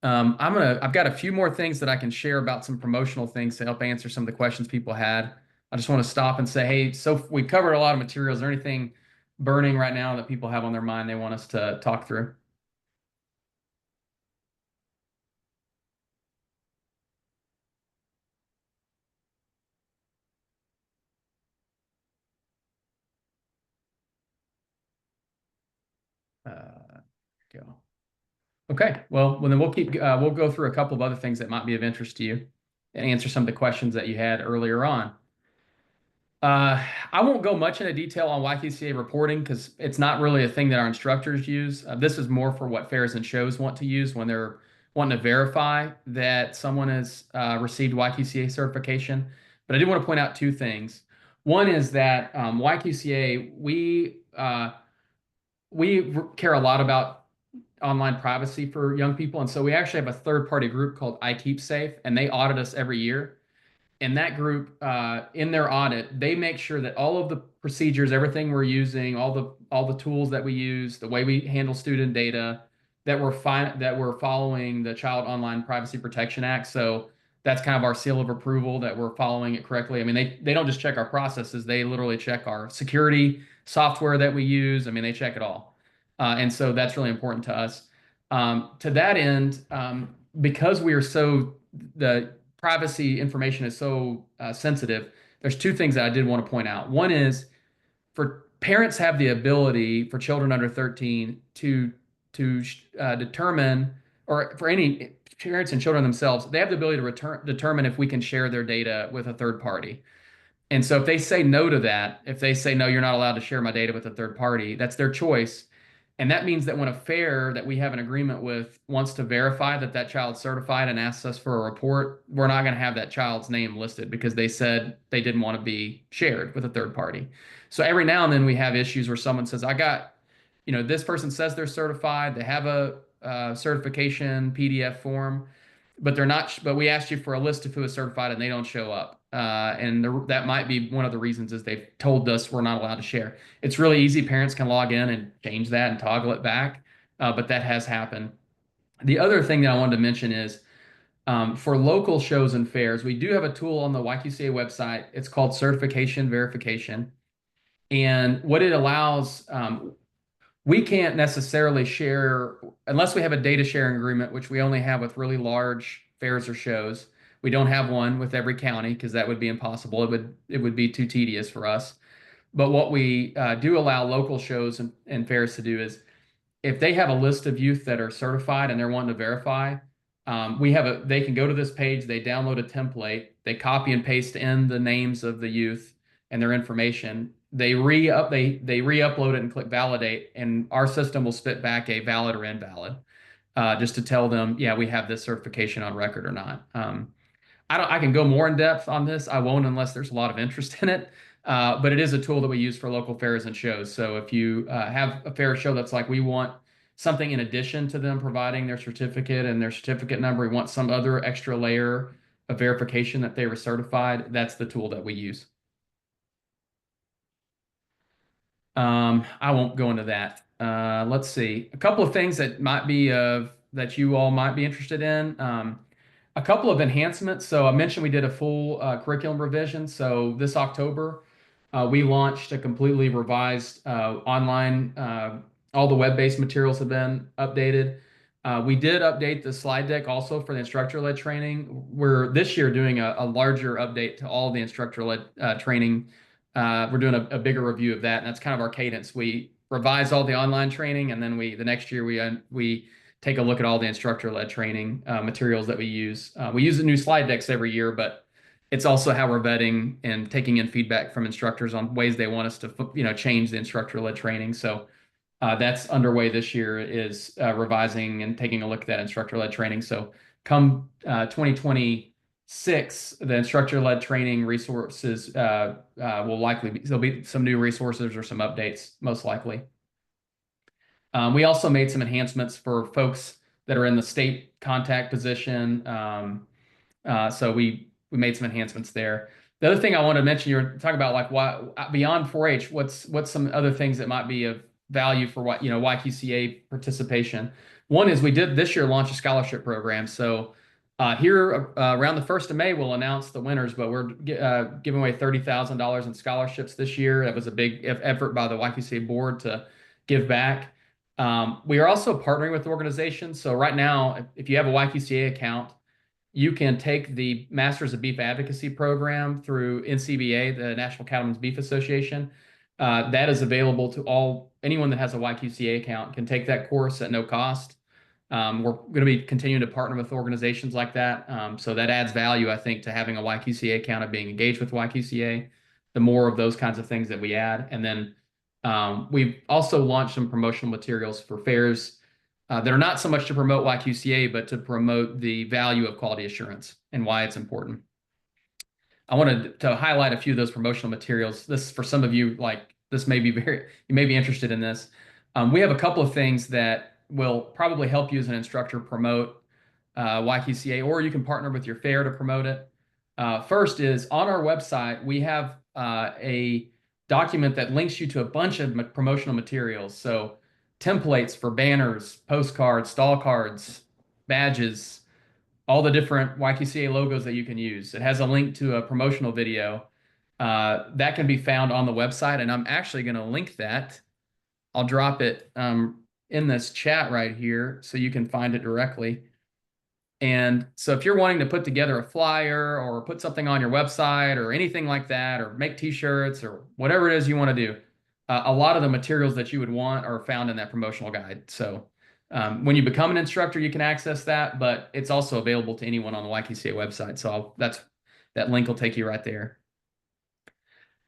I've got a few more things that I can share about some promotional things to help answer some of the questions people had. I just want to stop and say, hey, so we covered a lot of materials. Is there anything burning right now that people have on their mind they want us to talk through? Go. Okay, well then we'll go through a couple of other things that might be of interest to you and answer some of the questions that you had earlier on. I won't go much into detail on YQCA reporting because it's not really a thing that our instructors use. This is more for what fairs and shows want to use when they're wanting to verify that someone has received YQCA certification. But I do want to point out two things. One is that YQCA, we care a lot about online privacy for young people. And so we actually have a third-party group called I Keep Safe, and they audit us every year. And that group, in their audit, they make sure that all of the procedures, everything we're using, all the tools that we use, the way we handle student data, that we're following the Child Online Privacy Protection Act. So that's kind of our seal of approval that we're following it correctly. I mean, they don't just check our processes; they literally check our security software that we use. I mean, they check it all, and so that's really important to us. To that end, because we are the privacy information is so sensitive, there's two things that I did want to point out. One is for parents have the ability for children under 13 to determine, or for any parents and children themselves, they have the ability to determine if we can share their data with a third party. And so if they say no to that, if they say, no, you're not allowed to share my data with a third party, that's their choice. And that means that when a fair that we have an agreement with wants to verify that that child's certified and asks us for a report, we're not going to have that child's name listed because they said they didn't want to be shared with a third party. So every now and then we have issues where someone says, this person says they're certified, they have a certification PDF form, but they're not, but we asked you for a list of who is certified and they don't show up. That might be one of the reasons is they've told us we're not allowed to share. It's really easy. Parents can log in and change that and toggle it back, but that has happened. The other thing that I wanted to mention is for local shows and fairs, we do have a tool on the YQCA website. It's called Certification Verification. And what it allows, we can't necessarily share, unless we have a data sharing agreement, which we only have with really large fairs or shows. We don't have one with every county because that would be impossible. It would be too tedious for us. But what we do allow local shows and fairs to do is if they have a list of youth that are certified and they're wanting to verify, they can go to this page, they download a template, they copy and paste in the names of the youth and their information. They re-upload it and click validate, and our system will spit back a valid or invalid, just to tell them, yeah, we have this certification on record or not. I can go more in depth on this. I won't unless there's a lot of interest in it. But it is a tool that we use for local fairs and shows. So if you have a fair show that's like, we want something in addition to them providing their certificate and their certificate number, we want some other extra layer of verification that they were certified, that's the tool that we use. I won't go into that. Let's see. A couple of things that might be that you all might be interested in. A couple of enhancements. So I mentioned we did a full curriculum revision. So this October, we launched a completely revised online. All the web-based materials have been updated. We did update the slide deck also for the instructor-led training. We're this year doing a larger update to all the instructor-led training. We're doing a bigger review of that, and that's kind of our cadence. We revise all the online training, and then the next year we take a look at all the instructor-led training materials that we use. We use the new slide decks every year, but it's also how we're vetting and taking in feedback from instructors on ways they want us to, change the instructor-led training. So that's underway this year, is revising and taking a look at that instructor-led training. So come 2026, the instructor-led training resources will likely there'll be some new resources or some updates, most likely. We also made some enhancements for folks that are in the state contact position. So we made some enhancements there. The other thing I wanted to mention, you're talking about like why beyond 4-H, what's some other things that might be of value for what YQCA participation. One is we did this year launch a scholarship program. So here around the 1st of May, we'll announce the winners, but we're giving away $30,000 in scholarships this year. That was a big effort by the YQCA board to give back. We are also partnering with organizations. So right now, if you have a YQCA account, you can take the Masters of Beef Advocacy program through NCBA, the National Cattlemen's Beef Association. That is available to anyone that has a YQCA account can take that course at no cost. We're going to be continuing to partner with organizations like that. So that adds value, I think, to having a YQCA account and being engaged with YQCA. The more of those kinds of things that we add. And then we've also launched some promotional materials for fairs that are not so much to promote YQCA, but to promote the value of quality assurance and why it's important. I wanted to highlight a few of those promotional materials. This, for some of you, you may be interested in this. We have a couple of things that will probably help you as an instructor promote YQCA, or you can partner with your fair to promote it. First is on our website, we have a document that links you to a bunch of promotional materials. So templates for banners, postcards, stall cards, badges, all the different YQCA logos that you can use. It has a link to a promotional video that can be found on the website, and I'm actually going to link that. I'll drop it in this chat right here so you can find it directly. And so if you're wanting to put together a flyer or put something on your website or anything like that, or make t-shirts or whatever it is you want to do, a lot of the materials that you would want are found in that promotional guide. So when you become an instructor, you can access that, but it's also available to anyone on the YQCA website. So that link will take you right there.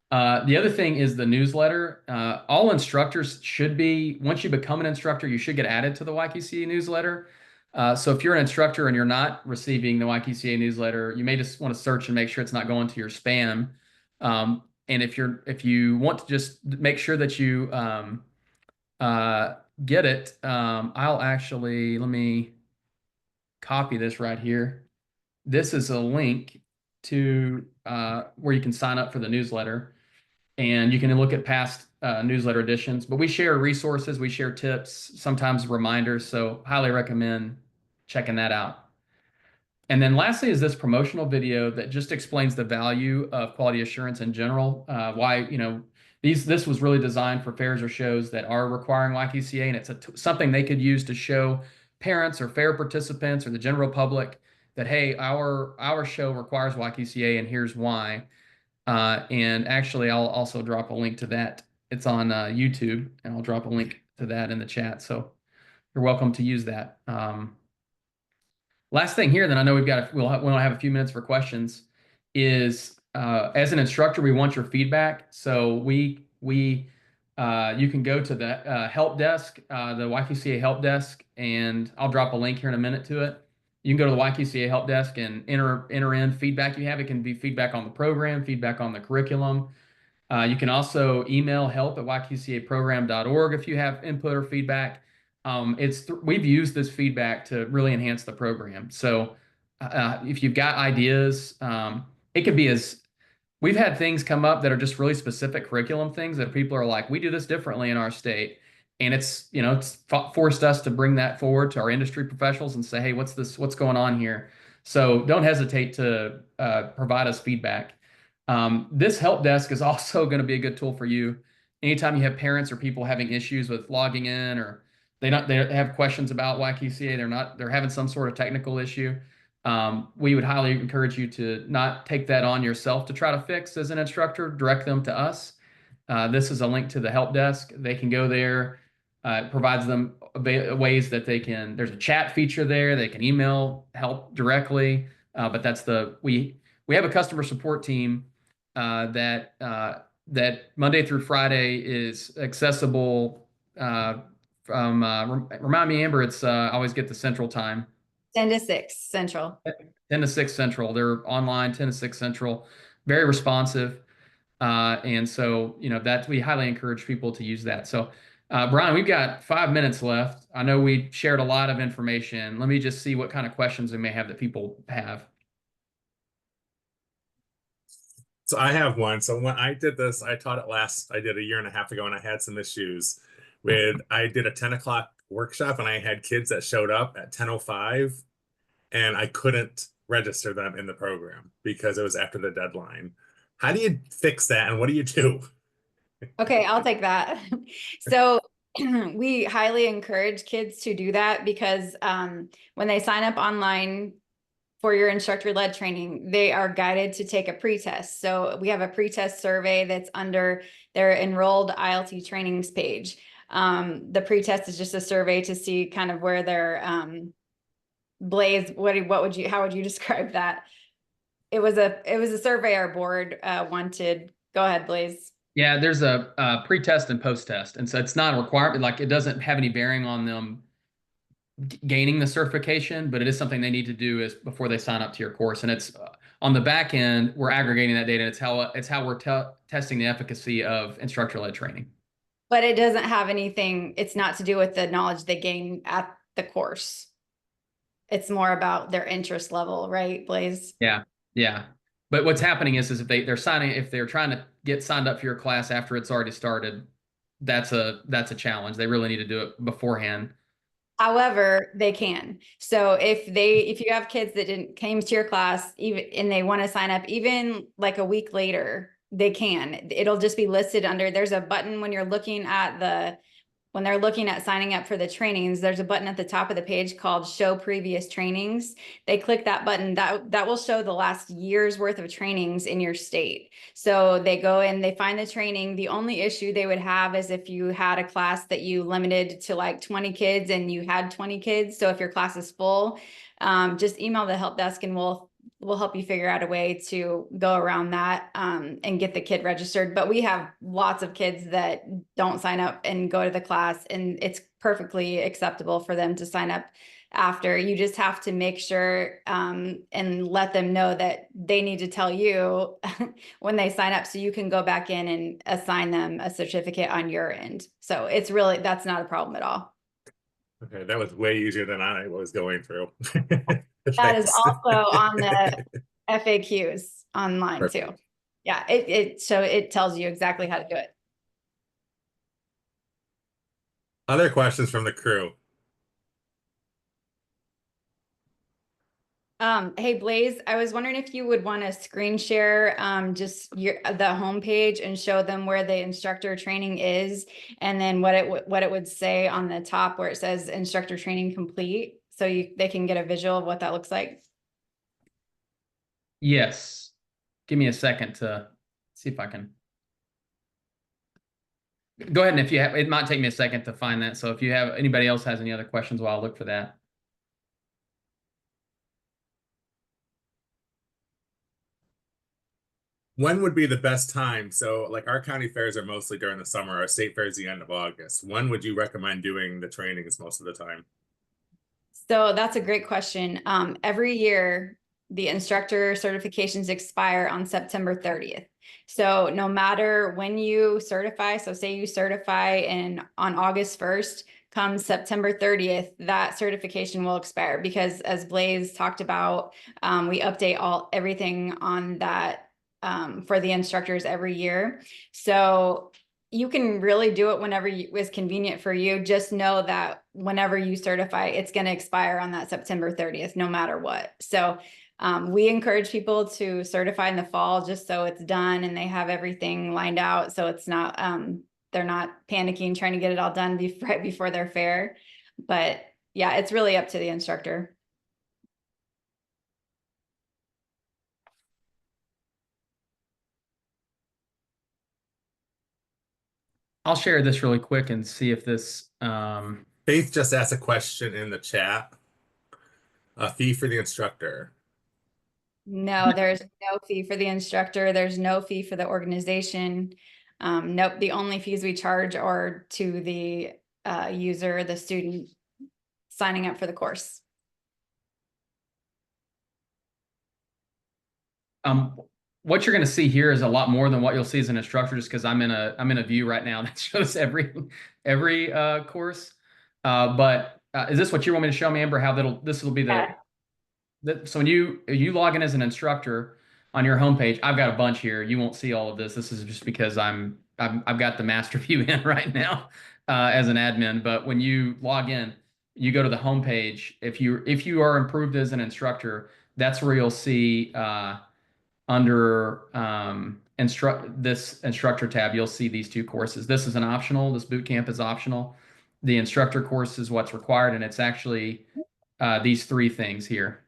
The other thing is the newsletter. All instructors should be, once you become an instructor, you should get added to the YQCA newsletter. So if you're an instructor and you're not receiving the YQCA newsletter, you may just want to search and make sure it's not going to your spam. And if you want to just make sure that you get it, let me copy this right here. This is a link to where you can sign up for the newsletter, and you can look at past newsletter editions. But we share resources, we share tips, sometimes reminders. So highly recommend checking that out. And then lastly is this promotional video that just explains the value of quality assurance in general. Why, this was really designed for fairs or shows that are requiring YQCA, and it's something they could use to show parents or fair participants or the general public that, hey, our show requires YQCA and here's why. And actually, I'll also drop a link to that. It's on YouTube, and I'll drop a link to that in the chat. So you're welcome to use that. Last thing here, then I know we'll have a few minutes for questions, is as an instructor, we want your feedback. So you can go to the help desk, the YQCA help desk, and I'll drop a link here in a minute to it. You can go to the YQCA help desk and enter in feedback you have. It can be feedback on the program, feedback on the curriculum. You can also email help@yqcaprogram.org if you have input or feedback. We've used this feedback to really enhance the program. So if you've got ideas, it could be we've had things come up that are just really specific curriculum things that people are like, we do this differently in our state. And it's forced us to bring that forward to our industry professionals and say, hey, what's going on here? So don't hesitate to provide us feedback. This help desk is also going to be a good tool for you. Anytime you have parents or people having issues with logging in, or they have questions about YQCA, they're having some sort of technical issue. We would highly encourage you to not take that on yourself to try to fix as an instructor. Direct them to us. This is a link to the help desk. They can go there. It provides them ways that there's a chat feature there. They can email help directly. But we have a customer support team that Monday through Friday is accessible remind me, Amber, it's I always get the Central time. 10 to 6 Central. 10 to 6 Central. They're online 10 to 6 Central, very responsive. And so, that we highly encourage people to use that. So, Brian, we've got 5 minutes left. I know we shared a lot of information. Let me just see what kind of questions we may have that people have. So I have one. So when I did this, I taught it I did a year and a half ago, and I had some issues I did a 10 o'clock workshop, and I had kids that showed up at 10:05, and I couldn't register them in the program because it was after the deadline. How do you fix that, and what do you do? Okay, I'll take that. So we highly encourage kids to do that because when they sign up online for your instructor-led training, they are guided to take a pretest. So we have a pretest survey that's under their enrolled ILT trainings page. The pretest is just a survey to see kind of where they're Blaze, how would you describe that? It was a survey our board wanted. Go ahead, Blaze. Yeah, there's a pre-test and post-test. And so it's not a requirement, like it doesn't have any bearing on them gaining the certification, but it is something they need to do before they sign up to your course. And it's on the back end, we're aggregating that data. It's how we're testing the efficacy of instructor-led training. But it doesn't have anything, it's not to do with the knowledge they gain at the course. It's more about their interest level, right, Blaze? Yeah. Yeah. But what's happening is if they're trying to get signed up for your class after it's already started, that's a challenge. They really need to do it beforehand. However, they can. So if you have kids that came to your class and they want to sign up even like a week later, they can. It'll just be listed under, there's a button when they're looking at signing up for the trainings, there's a button at the top of the page called Show Previous Trainings. They click that button, that will show the last year's worth of trainings in your state. So they go in, they find the training. The only issue they would have is if you had a class that you limited to like 20 kids and you had 20 kids. So if your class is full, just email the help desk and we'll help you figure out a way to go around that and get the kid registered. But we have lots of kids that don't sign up and go to the class, and it's perfectly acceptable for them to sign up after. You just have to make sure and let them know that they need to tell you when they sign up so you can go back in and assign them a certificate on your end. So that's not a problem at all. Okay, that was way easier than I was going through. That is also on the FAQs online too. Yeah, it tells you exactly how to do it. Other questions from the crew? Hey Blaze, I was wondering if you would want to screen share just the homepage and show them where the instructor training is, and then what it would say on the top where it says instructor training complete, so they can get a visual of what that looks like. Yes. Give me a second to see if I can. Go ahead, and if you have, it might take me a second to find that. So if you have, anybody else has any other questions while I look for that. When would be the best time? So, like, our county fairs are mostly during the summer. Our state fair is the end of August. When would you recommend doing the trainings most of the time? So that's a great question. Every year, the instructor certifications expire on September 30th. So no matter when you certify, so say you certify on August 1st, come September 30th, that certification will expire because as Blaze talked about, we update everything on that for the instructors every year. So you can really do it whenever is convenient for you. Just know that whenever you certify, it's going to expire on that September 30th, no matter what. So we encourage people to certify in the fall just so it's done and they have everything lined out. So it's not, they're not panicking, trying to get it all done right before their fair. But yeah, it's really up to the instructor. I'll share this really quick and see if this, Faith just asked a question in the chat. A fee for the instructor. No, there's no fee for the instructor. There's no fee for the organization. Nope. The only fees we charge are to the user, the student signing up for the course. what you're going to see here is a lot more than what you'll see as an instructor, just because I'm in a view right now that shows every course. But is this what you want me to show me, Amber? How this will be so when you log in as an instructor on your homepage, I've got a bunch here. You won't see all of this. This is just because I've got the master view in right now as an admin. But when you log in, you go to the homepage. If you are approved as an instructor, that's where you'll see under this instructor tab, you'll see these two courses. This is an optional. This boot camp is optional. The instructor course is what's required, and it's actually these three things here.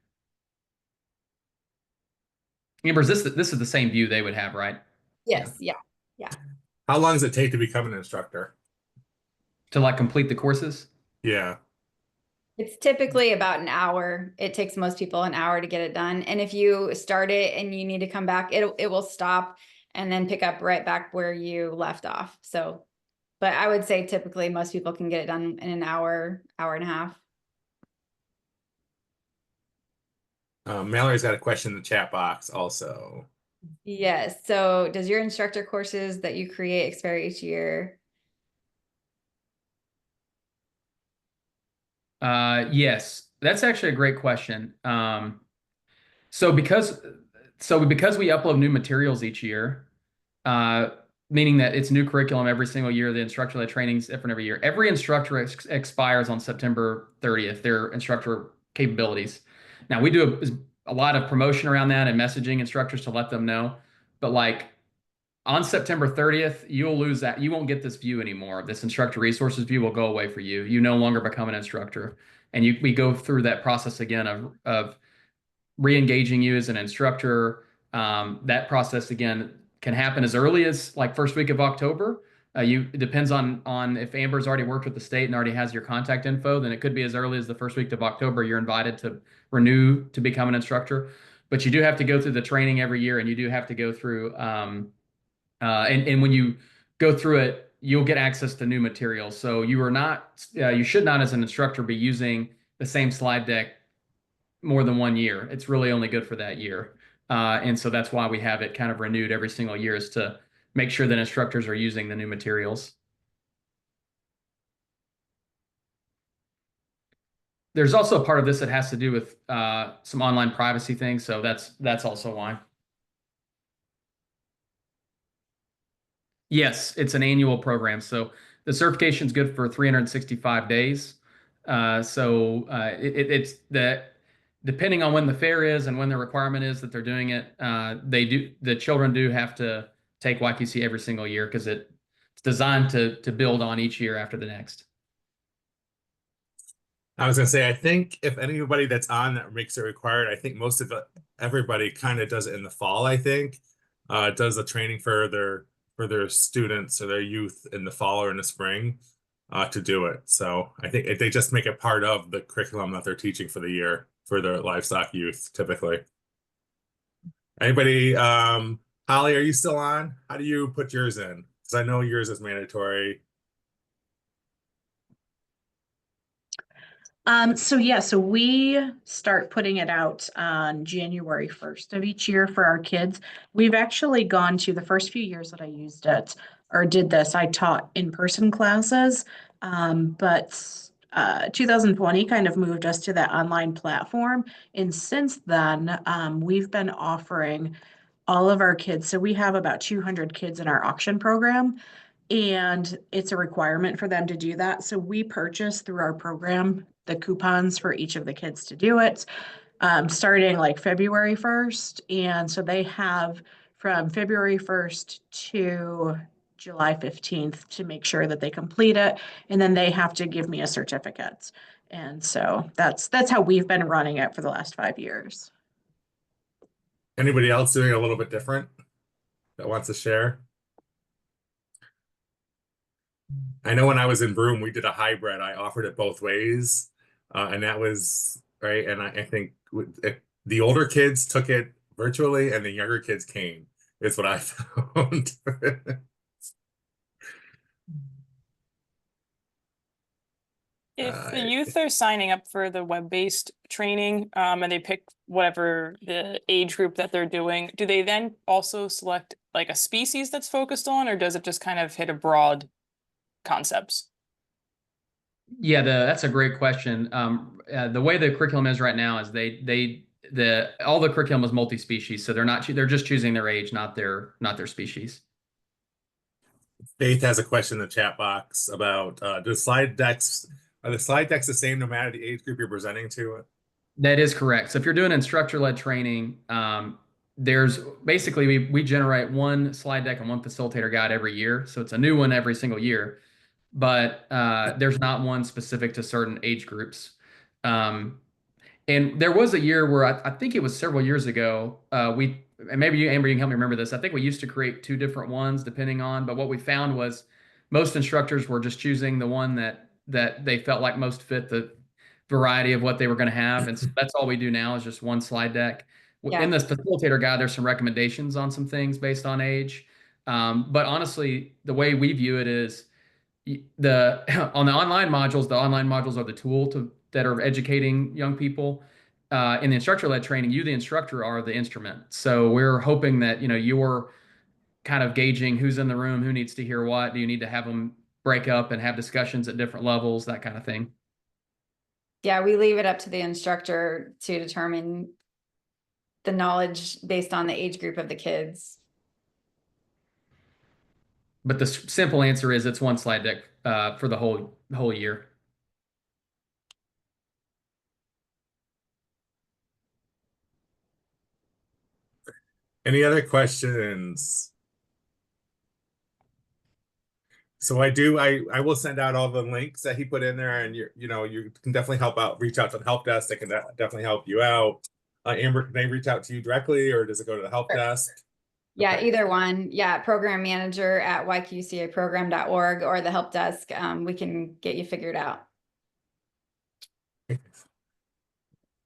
Amber, this is the same view they would have, right? Yes. Yeah. How long does it take to become an instructor? To like complete the courses? Yeah. It's typically about an hour. It takes most people an hour to get it done. And if you start it and you need to come back, it will stop and then pick up right back where you left off. So, but I would say typically most people can get it done in an hour, hour and a half. Mallory's got a question in the chat box also. Yes. So does your instructor courses that you create expire each year? Yes, that's actually a great question. So because we upload new materials each year, meaning that it's new curriculum every single year, the instructor-led training is different every year. Every instructor expires on September 30th, their instructor capabilities. Now we do a lot of promotion around that and messaging instructors to let them know, but like on September 30th, you'll lose that. You won't get this view anymore. This instructor resources view will go away for you. You no longer become an instructor. And we go through that process again of re-engaging you as an instructor. That process again can happen as early as like first week of October. It depends on if Amber's already worked with the state and already has your contact info, then it could be as early as the first week of October. You're invited to renew to become an instructor. But you do have to go through the training every year, and you do have to go through and when you go through it, you'll get access to new materials. So you should not, as an instructor, be using the same slide deck more than 1 year. It's really only good for that year. And so that's why we have it kind of renewed every single year, is to make sure that instructors are using the new materials. There's also a part of this that has to do with some online privacy things. So that's also why. Yes, it's an annual program. So the certification is good for 365 days. It's depending on when the fair is and when the requirement is that they're doing it, the children do have to take YQC every single year because it's designed to build on each year after the next. I was gonna say, I think if anybody that's on that makes it required, I think most of everybody kind of does it in the fall, I think. Does the training for their students or their youth in the fall or in the spring to do it. So I think they just make it part of the curriculum that they're teaching for the year for their livestock youth, typically. Anybody, Holly, are you still on? How do you put yours in? Because I know yours is mandatory. So we start putting it out on January 1st of each year for our kids. We've actually gone to the first few years that I used it or did this, I taught in-person classes. But 2020 kind of moved us to that online platform. And since then, we've been offering all of our kids. So we have about 200 kids in our auction program. And it's a requirement for them to do that. So we purchase through our program the coupons for each of the kids to do it, starting like February 1st. And so they have from February 1st to July 15th to make sure that they complete it. And then they have to give me a certificate. And so that's how we've been running it for the last 5 years. Anybody else doing a little bit different that wants to share? I know when I was in Broome, we did a hybrid. I offered it both ways, and that was right. And I think the older kids took it virtually, and the younger kids came. Is what I found. If the youth are signing up for the web-based training, and they pick whatever the age group that they're doing, do they then also select like a species that's focused on, or does it just kind of hit a broad concepts? Yeah, that's a great question. The way the curriculum is right now is all the curriculum is multi-species, so they're just choosing their age, not their species. Faith has a question in the chat box about are the slide decks the same no matter the age group you're presenting to? That is correct. So if you're doing instructor-led training, there's basically we generate one slide deck and one facilitator guide every year. So it's a new one every single year, but there's not one specific to certain age groups. And there was a year where I think it was several years ago, and maybe you, Amber, you can help me remember this. I think we used to create two different ones depending on, but what we found was most instructors were just choosing the one that they felt like most fit the variety of what they were going to have. And so that's all we do now is just one slide deck. Yeah. In the facilitator guide, there's some recommendations on some things based on age. But honestly, the way we view it is on the online modules are the tool that are educating young people. In the instructor-led training, you, the instructor, are the instrument. So we're hoping that you're kind of gauging who's in the room, who needs to hear what. Do you need to have them break up and have discussions at different levels, that kind of thing? Yeah, we leave it up to the instructor to determine the knowledge based on the age group of the kids. But the simple answer is it's one slide deck for the whole year. Any other questions? So I will send out all the links that he put in there, and you can definitely reach out to the help desk. They can definitely help you out. Amber, can they reach out to you directly, or does it go to the help desk? Yeah, Okay. either one. Yeah, program manager at YQCAprogram.org or the help desk. We can get you figured out.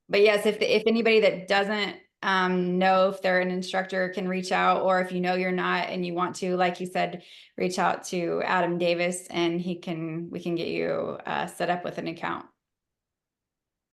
But yes, if anybody that doesn't know if they're an instructor can reach out, or if you're not and you want to, like you said, reach out to Adam Davis and we can get you set up with an account.